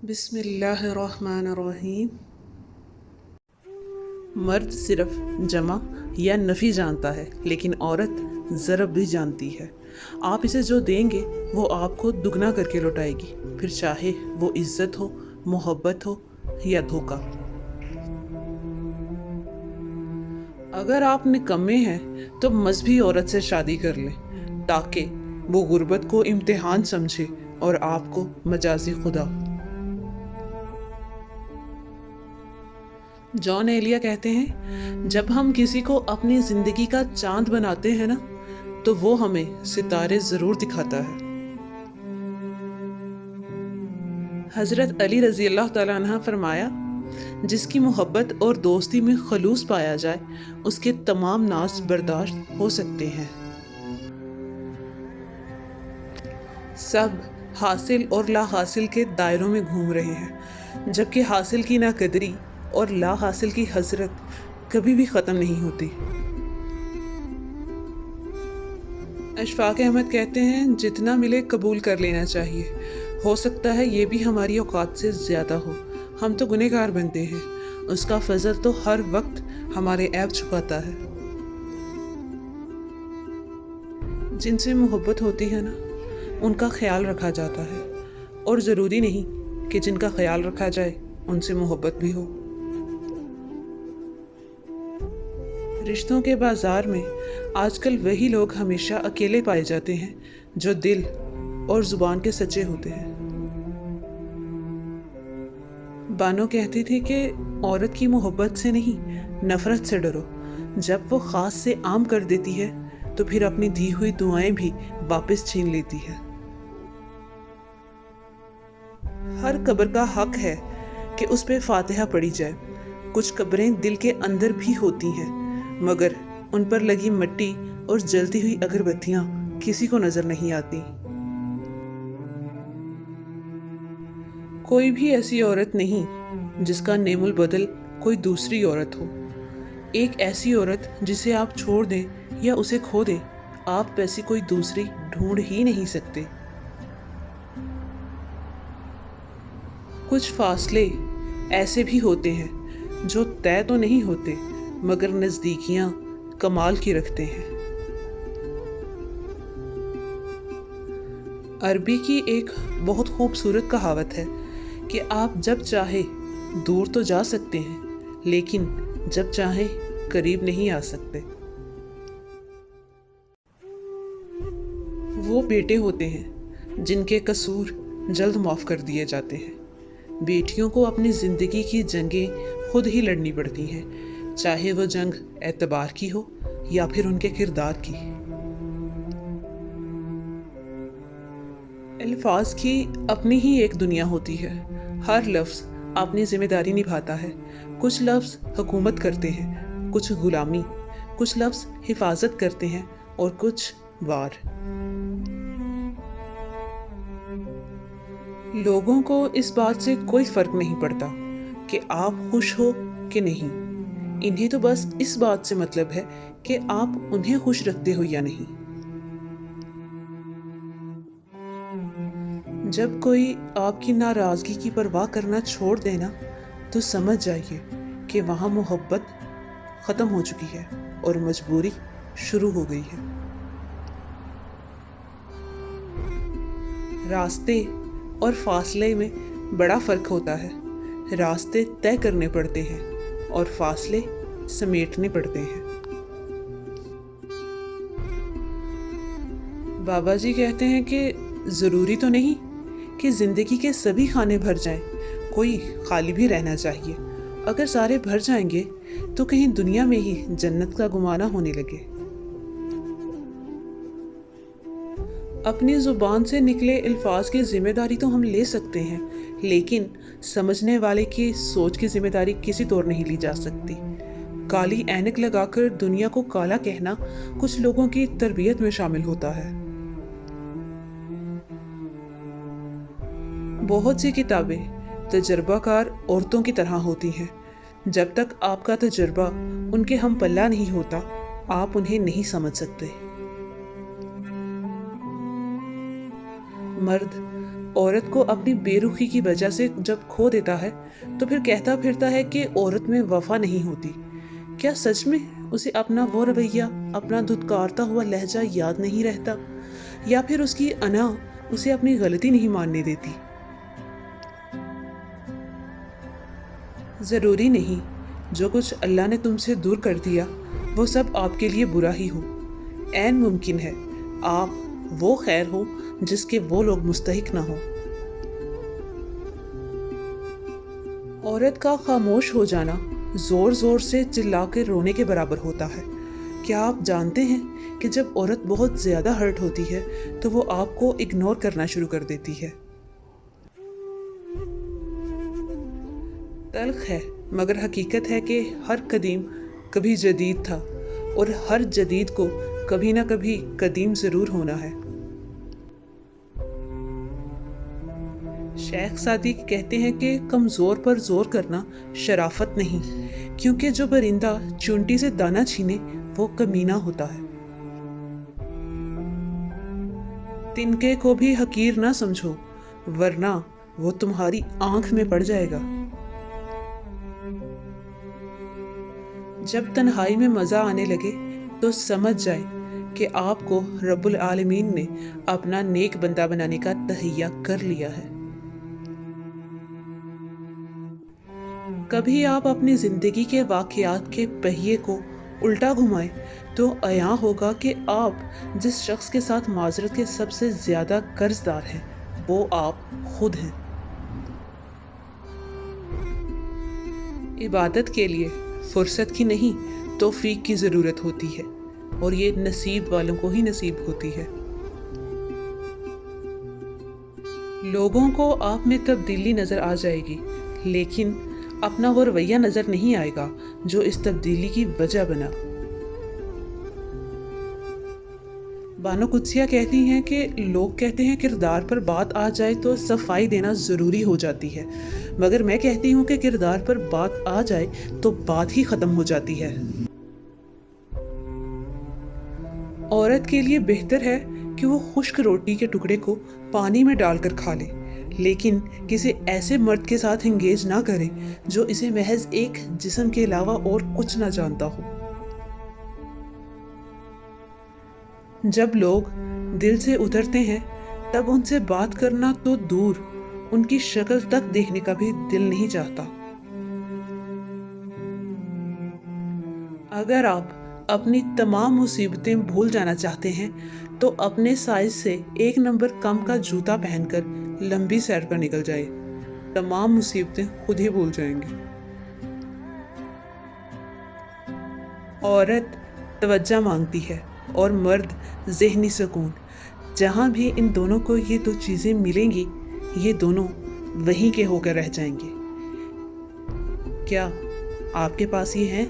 بسم اللہ الرحمن الرحیم۔ مرد صرف جمع یا نفی جانتا ہے، لیکن عورت ضرب بھی جانتی ہے۔ آپ اسے جو دیں گے وہ آپ کو دگنا کر کے لوٹائے گی، پھر چاہے وہ عزت ہو، محبت ہو یا دھوکہ۔ اگر آپ نکمے ہیں تو مذہبی عورت سے شادی کر لیں تاکہ وہ غربت کو امتحان سمجھے اور آپ کو مجازی خدا۔ جان ایلیا کہتے ہیں، جب ہم کسی کو اپنی زندگی کا چاند بناتے ہیں نا تو وہ ہمیں ستارے ضرور دکھاتا ہے۔ حضرت علی رضی اللہ تعالیٰ عنہ فرمایا، جس کی محبت اور دوستی میں خلوص پایا جائے اس کے تمام ناز برداشت ہو سکتے ہیں۔ سب حاصل اور لا حاصل کے دائروں میں گھوم رہے ہیں، جبکہ حاصل کی ناقدری اور لا حاصل کی حسرت کبھی بھی ختم نہیں ہوتی۔ اشفاق احمد کہتے ہیں، جتنا ملے قبول کر لینا چاہیے، ہو سکتا ہے یہ بھی ہماری اوقات سے زیادہ ہو، ہم تو گنہگار بنتے ہیں، اس کا فضل تو ہر وقت ہمارے عیب چھپاتا ہے۔ جن سے محبت ہوتی ہے نا ان کا خیال رکھا جاتا ہے، اور ضروری نہیں کہ جن کا خیال رکھا جائے ان سے محبت بھی ہو۔ رشتوں کے بازار میں آج کل وہی لوگ ہمیشہ اکیلے پائے جاتے ہیں جو دل اور زبان کے سچے ہوتے ہیں۔ بانو کہتی تھی کہ عورت کی محبت سے نہیں، نفرت سے ڈرو۔ جب وہ خاص سے عام کر دیتی ہے تو پھر اپنی دی ہوئی دعائیں بھی واپس چھین لیتی ہے۔ ہر قبر کا حق ہے کہ اس پہ فاتحہ پڑھی جائے۔ کچھ قبریں دل کے اندر بھی ہوتی ہیں، مگر ان پر لگی مٹی اور جلتی ہوئی اگربتیاں کسی کو نظر نہیں آتی۔ کوئی بھی ایسی عورت نہیں جس کا نعم البدل کوئی دوسری عورت ہو۔ ایک ایسی عورت جسے آپ چھوڑ دیں یا اسے کھو دیں، آپ ویسی کوئی دوسری ڈھونڈ ہی نہیں سکتے۔ کچھ فاصلے ایسے بھی ہوتے ہیں جو طے تو نہیں ہوتے، مگر نزدیکیاں کمال کی رکھتے ہیں۔ عربی کی ایک بہت خوبصورت کہاوت ہے کہ آپ جب چاہے دور تو جا سکتے ہیں، لیکن جب چاہیں قریب نہیں آ سکتے۔ وہ بیٹے ہوتے ہیں جن کے قصور جلد معاف کر دیے جاتے ہیں۔ بیٹیوں کو اپنی زندگی کی جنگیں خود ہی لڑنی پڑتی ہیں، چاہے وہ جنگ اعتبار کی ہو یا پھر ان کے کردار کی۔ الفاظ کی اپنی ہی ایک دنیا ہوتی ہے، ہر لفظ اپنی ذمہ داری نبھاتا ہے۔ کچھ لفظ حکومت کرتے ہیں، کچھ غلامی، کچھ لفظ حفاظت کرتے ہیں اور کچھ وار۔ لوگوں کو اس بات سے کوئی فرق نہیں پڑتا کہ آپ خوش ہو کہ نہیں، انہیں تو بس اس بات سے مطلب ہے کہ آپ انہیں خوش رکھتے ہو یا نہیں۔ جب کوئی آپ کی ناراضگی کی پرواہ کرنا چھوڑ دینا تو سمجھ جائیے کہ وہاں محبت ختم ہو چکی ہے اور مجبوری شروع ہو گئی ہے۔ راستے اور فاصلے میں بڑا فرق ہوتا ہے۔ راستے طے کرنے پڑتے ہیں اور فاصلے سمیٹنے پڑتے ہیں۔ بابا جی کہتے ہیں کہ ضروری تو نہیں کہ زندگی کے سبھی کھانے بھر جائیں، کوئی خالی بھی رہنا چاہیے۔ اگر سارے بھر جائیں گے تو کہیں دنیا میں ہی جنت کا گمانہ ہونے لگے۔ اپنی زبان سے نکلے الفاظ کی ذمہ داری تو ہم لے سکتے ہیں، لیکن سمجھنے والے کی سوچ کی ذمہ داری کسی طور نہیں لی جا سکتی۔ کالی اینک لگا کر دنیا کو کالا کہنا کچھ لوگوں کی تربیت میں شامل ہوتا ہے۔ بہت سی کتابیں تجربہ کار عورتوں کی طرح ہوتی ہیں۔ جب تک آپ کا تجربہ ان کے ہم پلہ نہیں ہوتا، آپ انہیں نہیں سمجھ سکتے۔ مرد عورت کو اپنی بے رخی کی وجہ سے جب کھو دیتا ہے تو پھر کہتا پھرتا ہے کہ عورت میں وفا نہیں ہوتی۔ کیا سچ میں اسے اپنا وہ رویہ، اپنا دھتکارتا ہوا لہجہ یاد نہیں رہتا، یا پھر اس کی انا اسے اپنی غلطی نہیں ماننے دیتی؟ ضروری نہیں جو کچھ اللہ نے تم سے دور کر دیا وہ سب آپ کے لیے برا ہی ہو۔ عین ممکن ہے آپ وہ خیر ہو جس کے وہ لوگ مستحق نہ ہوں۔ عورت کا خاموش ہو جانا زور زور سے چلا کے رونے کے برابر ہوتا ہے۔ کیا آپ جانتے ہیں کہ جب عورت بہت زیادہ ہرٹ ہوتی ہے تو وہ آپ کو اگنور کرنا شروع کر دیتی ہے؟ تلخ ہے مگر حقیقت ہے کہ ہر قدیم کبھی جدید تھا، اور ہر جدید کو کبھی نہ کبھی قدیم ضرور ہونا ہے۔ شیخ سعدی کہتے ہیں کہ کمزور پر زور کرنا شرافت نہیں، کیونکہ جو پرندہ چونٹی سے دانہ چھینے وہ کمینہ ہوتا ہے۔ تنکے کو بھی حقیر نہ سمجھو ورنہ وہ تمہاری آنکھ میں پڑ جائے گا۔ جب تنہائی میں مزہ آنے لگے تو سمجھ جائے کہ آپ کو رب العالمین نے اپنا نیک بندہ بنانے کا تہیہ کر لیا ہے۔ کبھی آپ اپنی زندگی کے واقعات کے پہیے کو الٹا گھمائیں تو عیاں ہوگا کہ آپ جس شخص کے ساتھ معذرت کے سب سے زیادہ قرض دار ہیں وہ آپ خود ہیں۔ عبادت کے لیے فرصت کی نہیں توفیق کی ضرورت ہوتی ہے، اور یہ نصیب والوں کو ہی نصیب ہوتی ہے۔ لوگوں کو آپ میں تبدیلی نظر آ جائے گی، لیکن اپنا وہ رویہ نظر نہیں آئے گا جو اس تبدیلی کی وجہ بنا۔ بانو قدسیہ کہتی ہیں کہ لوگ کہتے ہیں کردار پر بات آ جائے تو صفائی دینا ضروری ہو جاتی ہے، مگر میں کہتی ہوں کہ کردار پر بات آ جائے تو بات ہی ختم ہو جاتی ہے۔ عورت کے لیے بہتر ہے کہ وہ خشک روٹی کے ٹکڑے کو پانی میں ڈال کر کھا لے، لیکن کسی ایسے مرد کے ساتھ انگیج نہ کرے جو اسے محض ایک جسم کے علاوہ اور کچھ نہ جانتا ہو۔ جب لوگ دل سے اترتے ہیں تب ان سے بات کرنا تو دور، ان کی شکل تک دیکھنے کا بھی دل نہیں چاہتا۔ اگر آپ اپنی تمام مصیبتیں بھول جانا چاہتے ہیں تو اپنے سائز سے 1 نمبر کم کا جوتا پہن کر لمبی سیر پر نکل جائے، تمام مصیبتیں خود ہی بھول جائیں گے۔ عورت توجہ مانگتی ہے اور مرد ذہنی سکون۔ جہاں بھی ان دونوں کو یہ 2 چیزیں ملیں گی یہ دونوں وہیں کے ہو کر رہ جائیں گے۔ کیا آپ کے پاس یہ ہیں؟